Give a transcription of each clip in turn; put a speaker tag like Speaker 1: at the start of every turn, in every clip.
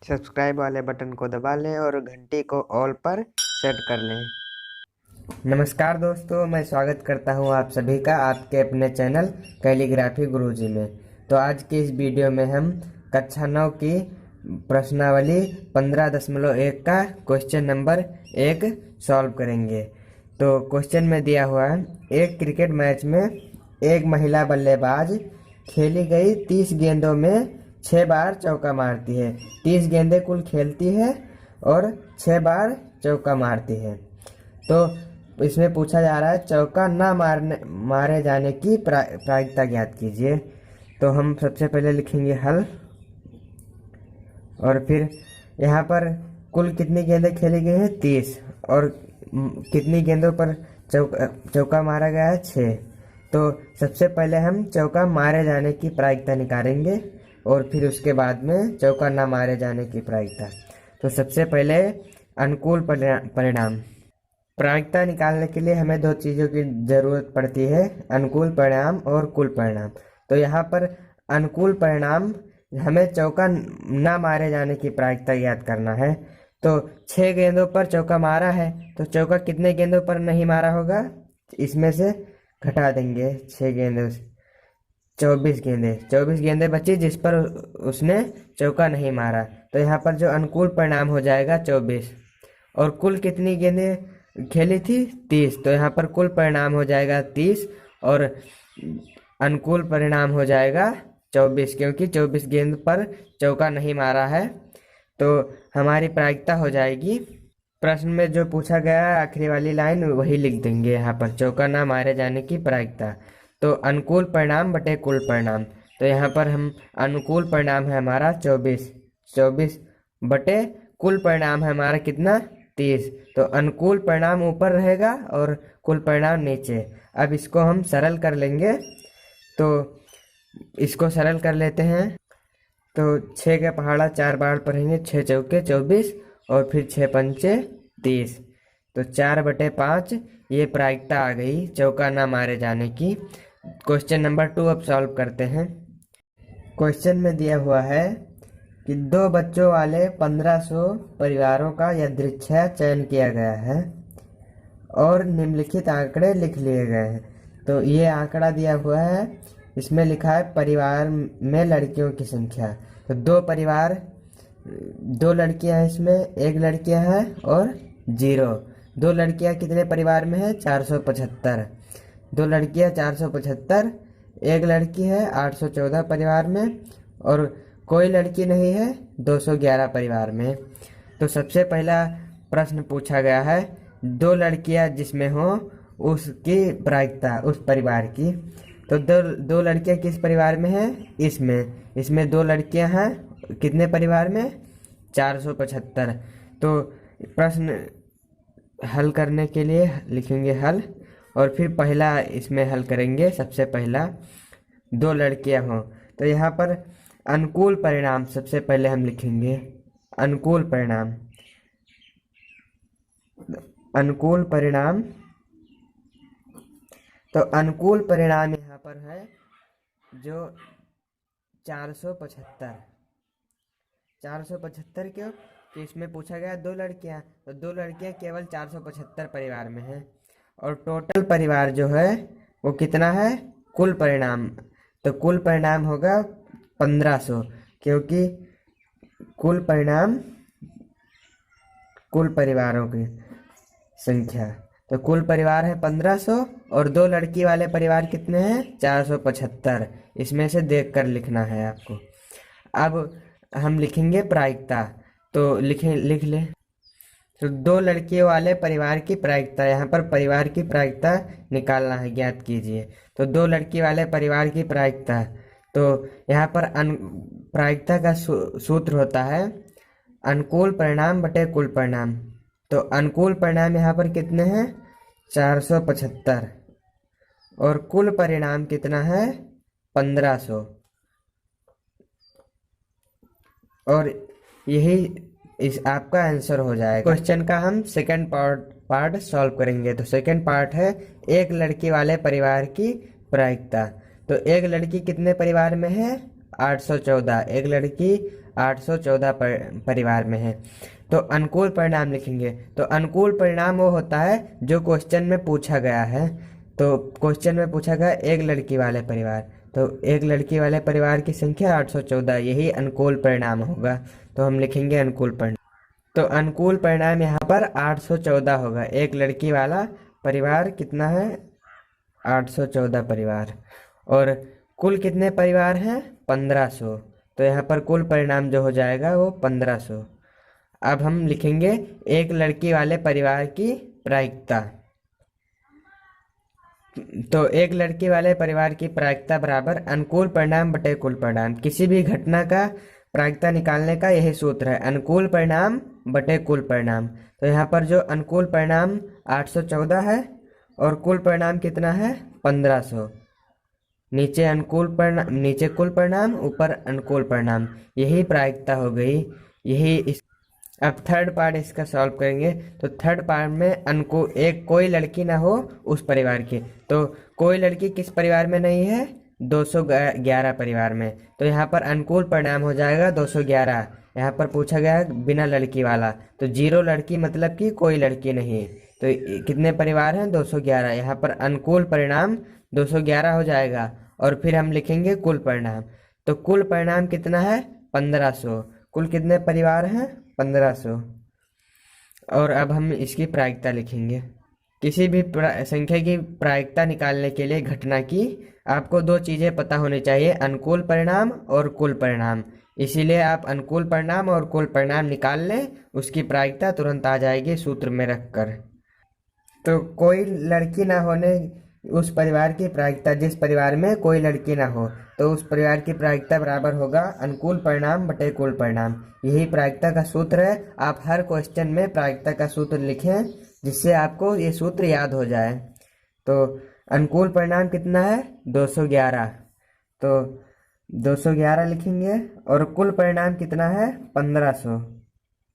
Speaker 1: Subscribe वाले button को दबा लें और घंटी को ऑल पर सेट कर लें। नमस्कार दोस्तों, मैं स्वागत करता हूं आप सभी का आपके अपने चैनल कैलीग्राफी गुरुजी में। तो आज की इस वीडियो में हम कक्षा 9 की प्रश्नावली 15.1 का क्वेश्चन नंबर 1 सॉल्व करेंगे। तो क्वेश्चन में दिया हुआ है, एक क्रिकेट मैच में एक महिला बल्लेबाज खेली गई 30 गेंदों में 6 बार चौका मारती है। 30 गेंदें कुल खेलती है और 6 बार चौका मारती है। तो इसमें पूछा जा रहा है चौका ना मारे जाने की प्रायिकता ज्ञात कीजिए। तो हम सबसे पहले लिखेंगे हल, और फिर यहाँ पर कुल कितनी गेंदें खेली गई हैं 30, और कितनी गेंदों पर चौका मारा गया है 6। तो सबसे पहले हम चौका मारे जाने की प्रायिकता निकालेंगे और फिर उसके बाद में चौका ना मारे जाने की प्रायिकता। तो सबसे पहले अनुकूल परिणाम। प्रायिकता निकालने के लिए हमें दो चीज़ों की ज़रूरत पड़ती है, अनुकूल परिणाम और कुल परिणाम। तो यहाँ पर अनुकूल परिणाम हमें चौका ना मारे जाने की प्रायिकता याद करना है। तो 6 गेंदों पर चौका मारा है, तो चौका कितने गेंदों पर नहीं मारा होगा, इसमें से घटा देंगे 6 गेंदों से 24 गेंदें बची जिस पर उसने चौका नहीं मारा। तो यहाँ पर जो अनुकूल परिणाम हो जाएगा 24, और कुल कितनी गेंदें खेली थी 30। तो यहाँ पर कुल परिणाम हो जाएगा 30 और अनुकूल परिणाम हो जाएगा 24, क्योंकि 24 गेंद पर चौका नहीं मारा है। तो हमारी प्रायिकता हो जाएगी, प्रश्न में जो पूछा गया है आखिरी वाली लाइन वही लिख देंगे यहाँ पर, चौका ना मारे जाने की प्रायिकता। तो अनुकूल परिणाम बटे कुल परिणाम। तो यहाँ पर हम अनुकूल परिणाम है हमारा 24 बटे कुल परिणाम है हमारा कितना 30। तो अनुकूल परिणाम ऊपर रहेगा और कुल परिणाम नीचे। अब इसको हम सरल कर लेंगे, तो इसको सरल कर लेते हैं। तो 6 का पहाड़ा 4 बार पढ़ेंगे, 6 चौके 24 और फिर 6 पंचे 30। तो 4/5 ये प्रायिकता आ गई चौका ना मारे जाने की। क्वेश्चन नंबर 2 अब सॉल्व करते हैं। क्वेश्चन में दिया हुआ है कि 2 बच्चों वाले 1500 परिवारों का यादृच्छिक चयन किया गया है और निम्नलिखित आंकड़े लिख लिए गए हैं। तो ये आंकड़ा दिया हुआ है, इसमें लिखा है परिवार में लड़कियों की संख्या। तो 2 लड़कियां हैं, इसमें 1 लड़कियां हैं और 0। 2 लड़कियां कितने परिवार में है 475। 2 लड़कियां 475, 1 लड़की है 814 परिवार में और कोई लड़की नहीं है 211 परिवार में। तो सबसे पहला प्रश्न पूछा गया है 2 लड़कियां जिसमें हो उसकी प्रायिकता उस परिवार की। तो दो लड़कियां किस परिवार में है, इसमें 2 लड़कियां हैं कितने परिवार में 475। तो प्रश्न हल करने के लिए लिखेंगे हल, और फिर पहला इसमें हल करेंगे। सबसे पहला 2 लड़कियां हों, तो यहाँ पर अनुकूल परिणाम सबसे पहले हम लिखेंगे। अनुकूल परिणाम तो अनुकूल परिणाम यहाँ पर है जो 475 क्यों, तो इसमें पूछा गया 2 लड़कियां, तो 2 लड़कियां केवल 475 परिवार में है, और टोटल परिवार जो है वो कितना है कुल परिणाम। तो कुल परिणाम होगा 1500, क्योंकि कुल परिणाम कुल परिवारों की संख्या। तो कुल परिवार है 1500 और 2 लड़की वाले परिवार कितने हैं 475। इसमें से देखकर लिखना है आपको। अब हम लिखेंगे प्रायिकता, तो लिख ले। तो 2 लड़कियों वाले परिवार की प्रायिकता, यहाँ पर परिवार की प्रायिकता निकालना है, ज्ञात कीजिए। तो 2 लड़की वाले परिवार की प्रायिकता, तो यहाँ पर प्रायिकता का सूत्र होता है अनुकूल परिणाम बटे कुल परिणाम। तो अनुकूल परिणाम यहाँ पर कितने हैं 475 और कुल परिणाम कितना है 1500, और यही इस आपका आंसर हो जाएगा। क्वेश्चन का हम सेकंड पार्ट सॉल्व करेंगे। तो सेकंड पार्ट है 1 लड़की वाले परिवार की प्रायिकता। तो 1 लड़की कितने परिवार में है 814, 1 लड़की 814 परिवार में है। तो अनुकूल परिणाम लिखेंगे। तो अनुकूल परिणाम वो होता है जो क्वेश्चन में पूछा गया है। तो क्वेश्चन में पूछा गया एक लड़की वाले परिवार, तो एक लड़की वाले परिवार की संख्या 814, यही अनुकूल परिणाम होगा। तो हम लिखेंगे अनुकूल परिणाम। तो अनुकूल परिणाम यहाँ पर 814 होगा। एक लड़की वाला परिवार कितना है? 814 परिवार। और कुल कितने परिवार हैं? 1500। तो यहाँ पर कुल परिणाम जो हो जाएगा वो 1500। अब हम लिखेंगे एक लड़की वाले परिवार की प्रायिकता। तो एक लड़की वाले परिवार की प्रायिकता बराबर अनुकूल परिणाम बटे कुल परिणाम। किसी भी घटना का प्रायिकता निकालने का यही सूत्र है, अनुकूल परिणाम बटे कुल परिणाम। तो यहाँ पर जो अनुकूल परिणाम 814 है और कुल परिणाम कितना है? 1500। नीचे अनुकूल परिणाम, नीचे कुल परिणाम, ऊपर अनुकूल परिणाम, यही प्रायिकता हो गई। यही अब थर्ड पार्ट इसका सॉल्व करेंगे। तो थर्ड पार्ट में एक कोई लड़की ना हो उस परिवार की। तो कोई लड़की किस परिवार में नहीं है? 211 परिवार में। तो यहाँ पर अनुकूल परिणाम हो जाएगा 211। यहाँ पर पूछा गया बिना लड़की वाला, तो 0 लड़की मतलब कि कोई लड़की नहीं। तो कितने परिवार हैं? 211। यहाँ पर अनुकूल परिणाम 211 हो जाएगा। और फिर हम लिखेंगे कुल परिणाम। तो कुल परिणाम कितना है? 1500। कुल कितने परिवार हैं? 1500। और अब हम इसकी प्रायिकता लिखेंगे। किसी भी संख्या की प्रायिकता निकालने के लिए घटना की आपको 2 चीज़ें पता होनी चाहिए, अनुकूल परिणाम और कुल परिणाम। इसीलिए आप अनुकूल परिणाम और कुल परिणाम निकाल लें, उसकी प्रायिकता तुरंत आ जाएगी सूत्र में रखकर। तो कोई लड़की ना होने उस परिवार की प्रायिकता, जिस परिवार में कोई लड़की ना हो, तो उस परिवार की प्रायिकता बराबर होगा अनुकूल परिणाम बटे कुल परिणाम। यही प्रायिकता का सूत्र है। आप हर क्वेश्चन में प्रायिकता का सूत्र लिखें जिससे आपको ये सूत्र याद हो जाए। तो अनुकूल परिणाम कितना है? 211। तो 211 लिखेंगे। और कुल परिणाम कितना है? 1500।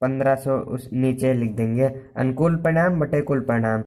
Speaker 1: 1500 उस नीचे लिख देंगे, अनुकूल परिणाम बटे कुल परिणाम।